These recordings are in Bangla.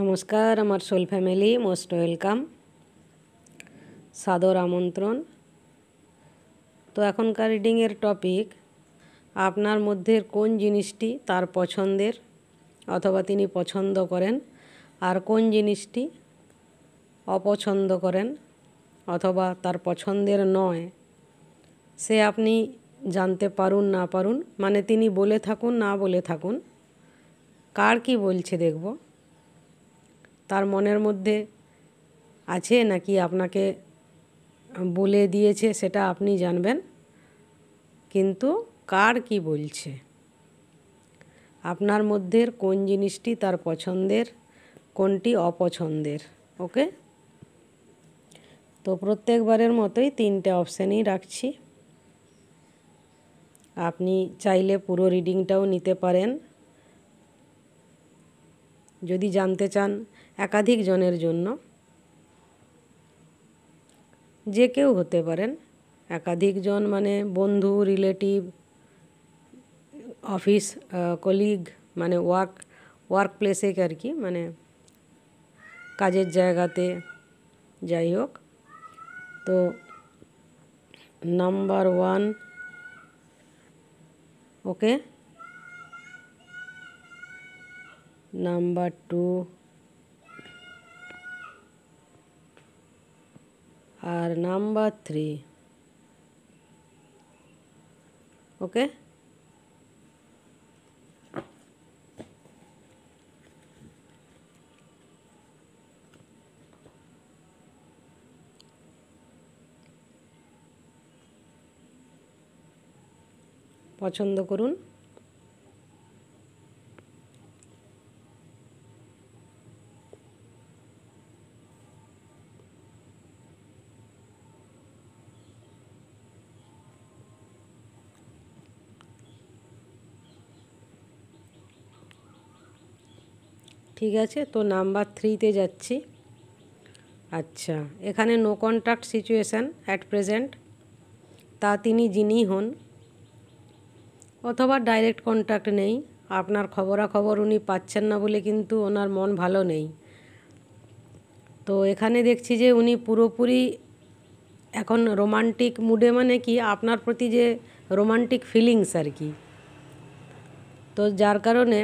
নমস্কার আমার সোল ফ্যামিলি, মোস্ট ওয়েলকাম, সাদর আমন্ত্রণ। তো এখনকার রিডিংয়ের টপিক, আপনার মধ্যে কোন জিনিসটি তার পছন্দের অথবা তিনি পছন্দ করেন, আর কোন জিনিসটি অপছন্দ করেন অথবা তার পছন্দের নয়, সে আপনি জানতে পারুন না পারুন, মানে তিনি বলে থাকুন না বলে থাকুন, কার কি বলছে দেখব, তার মনের মধ্যে আছে নাকি আপনাকে বলে দিয়েছে সেটা আপনি জানবেন, কিন্তু কার কি বলছে, আপনার মধ্যে কোন জিনিসটি তার পছন্দের, কোনটি অপছন্দের। ওকে, তো প্রত্যেকবারের মতোই 3টে অপশানই রাখছি। আপনি চাইলে পুরো রিডিংটাও নিতে পারেন। যদি জানতে চান একাধিক জনের জন্য, যে কেউ হতে পারেন, একাধিক জন মানে বন্ধু, রিলেটিভ, অফিস কলিগ, মানে ওয়ার্ক প্লেসে আর কি, মানে কাজের জায়গাতে, যাই হোক। তো নাম্বার 1, ওকে, নাম্বার 2 আর নাম্বার 3, ওকে। পছন্দ করুন। ঠিক আছে, তো নাম্বার 3তে যাচ্ছি। আচ্ছা, এখানে no contact situation at present, তা তিনি যিনি হন, অথবা ডাইরেক্ট কন্ট্যাক্ট নেই, আপনার খবরাখবর উনি পাচ্ছেন না বলে কিন্তু ওনার মন ভালো নেই। তো এখানে দেখছি যে উনি পুরোপুরি এখন রোমান্টিক মুডে, মানে কি আপনার প্রতি যে রোমান্টিক ফিলিংস আর কি, তো যার কারণে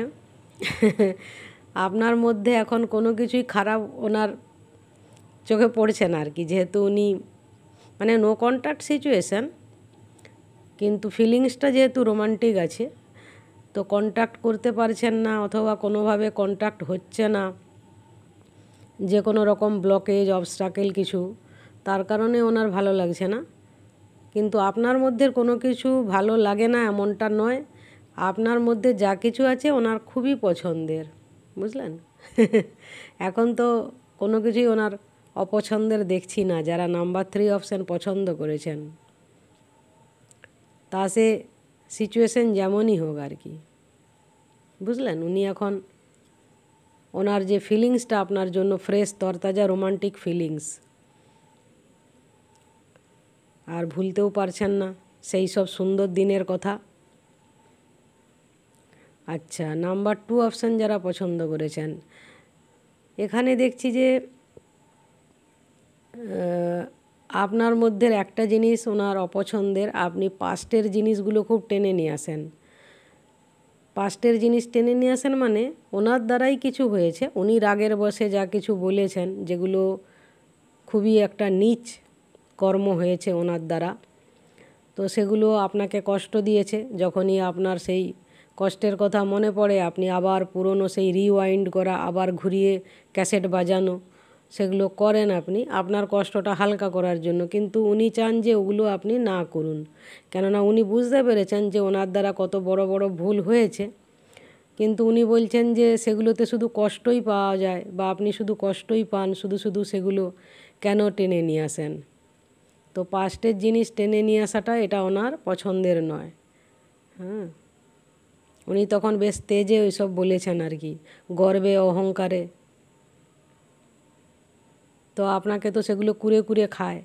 আপনার মধ্যে এখন কোনো কিছুই খারাপ ওনার চোখে পড়ছে না আর কি, যেহেতু উনি মানে নো কন্ট্যাক্ট সিচুয়েশান, কিন্তু ফিলিংসটা যেহেতু রোমান্টিক আছে, তো কন্ট্যাক্ট করতে পারছেন না অথবা কোনোভাবে কন্ট্যাক্ট হচ্ছে না, যে কোনো রকম ব্লকেজ, অবস্ট্রাকেল কিছু, তার কারণে ওনার ভালো লাগছে না। কিন্তু আপনার মধ্যে কোনো কিছু ভালো লাগে না এমনটা নয়, আপনার মধ্যে যা কিছু আছে ওনার খুবই পছন্দের, বুঝলেন। এখন তো কোনো কিছুই ওনার অপছন্দের দেখছি না, যারা নাম্বার 3 অপশান পছন্দ করেছেন, তা সে সিচুয়েশন যেমনই হোক আর কি, বুঝলেন। উনি এখন ওনার যে ফিলিংসটা আপনার জন্য ফ্রেশ, তরতাজা, রোমান্টিক ফিলিংস, আর ভুলতেও পারছেন না সেই সব সুন্দর দিনের কথা। আচ্ছা, নাম্বার 2 অপশান যারা পছন্দ করেছেন, এখানে দেখছি যে আপনার মধ্যে একটা জিনিস ওনার অপছন্দের, আপনি পাস্টের জিনিসগুলো খুব টেনে নিয়ে আসেন। পাস্টের জিনিস টেনে নিয়ে আসেন মানে ওনার দ্বারাই কিছু হয়েছে, উনি রাগের বশে যা কিছু বলেছেন, যেগুলো খুবই একটা নীচ কর্ম হয়েছে ওনার দ্বারা, তো সেগুলো আপনাকে কষ্ট দিয়েছে। যখনই আপনার সেই কষ্টের কথা মনে পড়ে, আপনি আবার পুরনো সেই রিওয়াইন্ড করা, আবার ঘুরিয়ে ক্যাসেট বাজানো, সেগুলো করেন আপনি আপনার কষ্টটা হালকা করার জন্য। কিন্তু উনি চান যে ওগুলো আপনি না করুন, কেননা উনি বুঝতে পেরেছেন যে ওনার দ্বারা কত বড় বড় ভুল হয়েছে, কিন্তু উনি বলছেন যে সেগুলোতে শুধু কষ্টই পাওয়া যায়, বা আপনি শুধু কষ্টই পান, শুধু শুধু সেগুলো কেন টেনে নিয়ে আসেন। তো পাস্টের জিনিস টেনে নিয়ে আসাটা এটা ওনার পছন্দের নয়। হ্যাঁ, উনি তখন বেশ তেজে ওইসব বলেছেন আর কি, গর্বে, অহংকারে, তো আপনাকে তো সেগুলো কুরে কুরে খায়।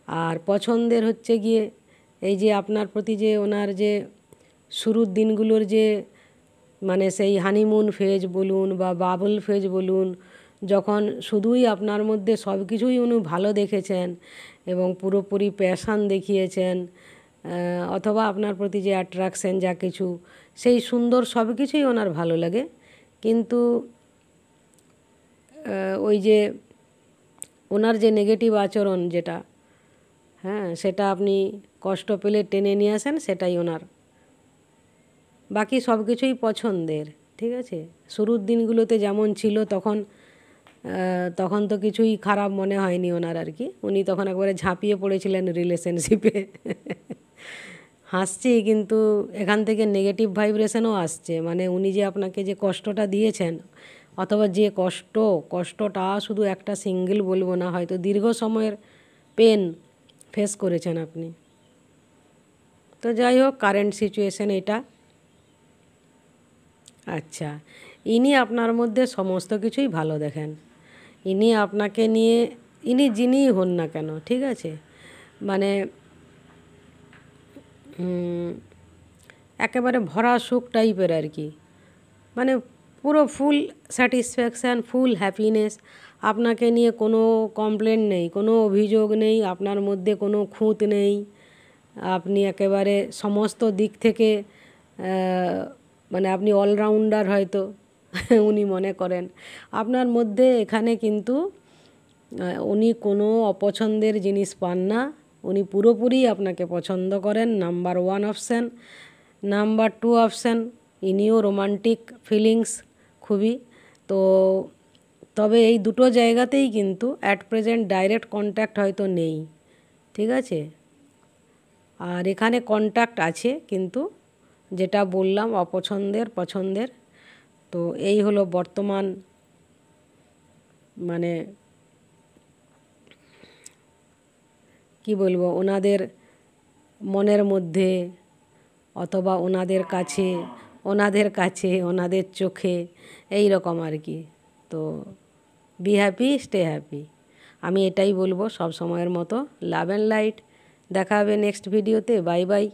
আর পছন্দের হচ্ছে গিয়ে এই যে আপনার প্রতি যে ওনার যে শুরুর দিনগুলোর যে মানে সেই হানিমুন ফেজ বলুন বা বাবল ফেজ বলুন, যখন শুধুই আপনার মধ্যে সব কিছুই উনি ভালো দেখেছেন এবং পুরোপুরি প্যাশান দেখিয়েছেন, অথবা আপনার প্রতি যে অ্যাট্রাকশন যা কিছু, সেই সুন্দর সব কিছুই ওনার ভালো লাগে। কিন্তু ওই যে ওনার যে নেগেটিভ আচরণ যেটা, হ্যাঁ, সেটা আপনি কষ্ট পেলে টেনে নিয়ে আসেন, সেটাই ওনার। বাকি সব কিছুই পছন্দের, ঠিক আছে। শুরুর দিনগুলোতে যেমন ছিল তখন তো কিছুই খারাপ মনে হয়নি ওনার আর কি। উনি তখন একবারে ঝাঁপিয়ে পড়েছিলেন রিলেশনশিপে। হাসছি, কিন্তু এখান থেকে নেগেটিভ ভাইব্রেশনও আসছে। মানে উনি যে আপনাকে যে কষ্টটা দিয়েছেন, অথবা যে কষ্টটা শুধু একটা সিঙ্গেল বলবো না, হয়তো দীর্ঘ সময়ের পেন ফেস করেছেন আপনি। তো যাই হোক, কারেন্ট সিচুয়েশন এটা। আচ্ছা, ইনি আপনার মধ্যে সমস্ত কিছুই ভালো দেখেন। ইনি আপনাকে নিয়ে, ইনি যিনিই হন না কেন, ঠিক আছে, মানে একেবারে ভরা সুখ টাইপের আর কি। মানে পুরো ফুল স্যাটিসফ্যাকশান, ফুল হ্যাপিনেস। আপনাকে নিয়ে কোনো কমপ্লেন নেই, কোনো অভিযোগ নেই, আপনার মধ্যে কোনো খুঁত নেই। আপনি একেবারে সমস্ত দিক থেকে মানে আপনি অলরাউন্ডার হয়তো উনি মনে করেন। আপনার মধ্যে এখানে কিন্তু উনি কোনো অপছন্দের জিনিস পান না। উনি পুরোপুরি আপনাকে পছন্দ করেন, নাম্বার 1 অপশান। নাম্বার 2 অপশান, ইনিও রোমান্টিক ফিলিংস খুবই। তো তবে এই দুটো জায়গাতেই কিন্তু অ্যাট প্রেজেন্ট ডাইরেক্ট কন্ট্যাক্ট হয়তো নেই, ঠিক আছে। আর এখানে কন্ট্যাক্ট আছে, কিন্তু যেটা বললাম অপছন্দের পছন্দের। তো এই হলো বর্তমান মানে কি বলবো, ওনাদের মনের মধ্যে, অথবা ওনাদের চোখে, এই রকম আর কি। তো বি হ্যাপি, স্টে হ্যাপি, আমি এটাই বলবো সব সময়ের মতো। Love and light. দেখা হবে নেক্সট ভিডিওতে। Bye bye.